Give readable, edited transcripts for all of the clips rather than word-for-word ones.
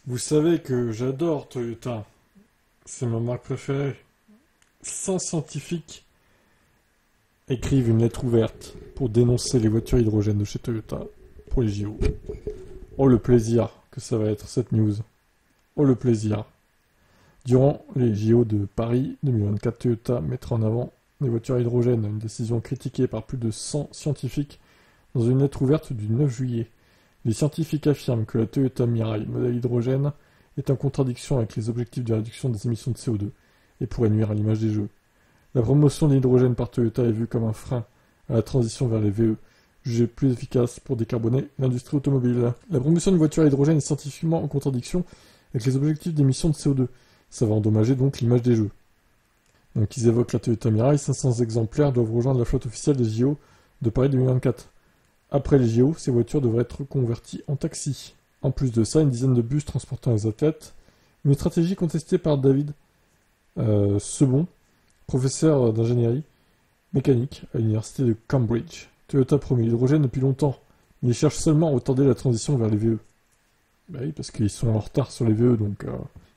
Vous savez que j'adore Toyota. C'est ma marque préférée. 100 scientifiques écrivent une lettre ouverte pour dénoncer les voitures hydrogènes de chez Toyota pour les JO. Oh le plaisir que ça va être cette news. Oh le plaisir. Durant les JO de Paris 2024, Toyota mettra en avant les voitures hydrogènes, une décision critiquée par plus de 100 scientifiques dans une lettre ouverte du 9 juillet. Les scientifiques affirment que la Toyota Mirai modèle hydrogène est en contradiction avec les objectifs de réduction des émissions de CO2 et pourrait nuire à l'image des jeux. La promotion de l'hydrogène par Toyota est vue comme un frein à la transition vers les VE, jugés plus efficaces pour décarboner l'industrie automobile. La promotion d'une voiture à hydrogène est scientifiquement en contradiction avec les objectifs d'émissions de CO2. Ça va endommager donc l'image des jeux. Donc ils évoquent la Toyota Mirai, 500 exemplaires doivent rejoindre la flotte officielle des JO de Paris 2024. Après les JO, ces voitures devraient être converties en taxi. En plus de ça, une dizaine de bus transportant les athlètes. Une stratégie contestée par David Sebon, professeur d'ingénierie mécanique à l'université de Cambridge. Toyota promet l'hydrogène depuis longtemps, mais ils cherchent seulement à retarder la transition vers les VE. Bah oui, parce qu'ils sont en retard sur les VE, donc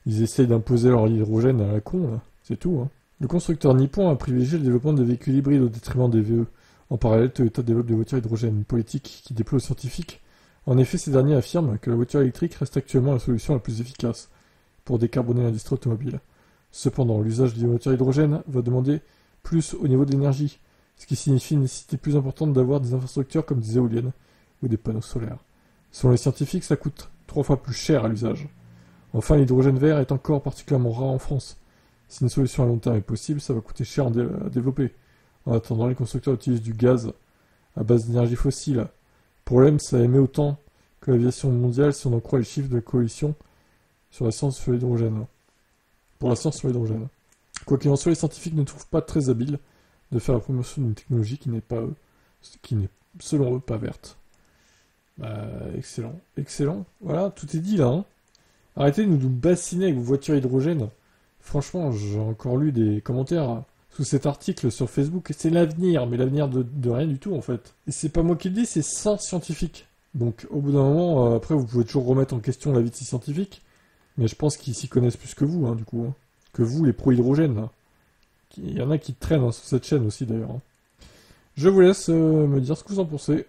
ils essayent d'imposer leur hydrogène à la con, là. C'est tout, hein. Le constructeur nippon a privilégié le développement des véhicules hybrides au détriment des VE. En parallèle, Toyota développe des voitures hydrogène, une politique qui déplaît aux scientifiques. En effet, ces derniers affirment que la voiture électrique reste actuellement la solution la plus efficace pour décarboner l'industrie automobile. Cependant, l'usage des voitures hydrogène va demander plus au niveau de l'énergie, ce qui signifie une nécessité plus importante d'avoir des infrastructures comme des éoliennes ou des panneaux solaires. Selon les scientifiques, ça coûte 3 fois plus cher à l'usage. Enfin, l'hydrogène vert est encore particulièrement rare en France. Si une solution à long terme est possible, ça va coûter cher à développer. En attendant, les constructeurs utilisent du gaz à base d'énergie fossile. Le problème, ça émet autant que l'aviation mondiale si on en croit les chiffres de la coalition sur la science sur l'hydrogène. Pour la science sur l'hydrogène. Quoi qu'il en soit, les scientifiques ne trouvent pas très habile de faire la promotion d'une technologie qui n'est selon eux pas verte. Excellent, excellent. Voilà, tout est dit là. Hein. Arrêtez de nous bassiner avec vos voitures hydrogènes. Franchement, j'ai encore lu des commentaires sous cet article sur Facebook. C'est l'avenir, mais l'avenir de rien du tout en fait. Et c'est pas moi qui le dis, c'est 100 scientifiques. Donc au bout d'un moment, après vous pouvez toujours remettre en question l'avis de ces scientifiques, mais je pense qu'ils s'y connaissent plus que vous, hein, du coup. Hein. Que vous, les pro-hydrogènes, là. Il y en a qui traînent hein, sur cette chaîne aussi d'ailleurs. Hein. Je vous laisse me dire ce que vous en pensez.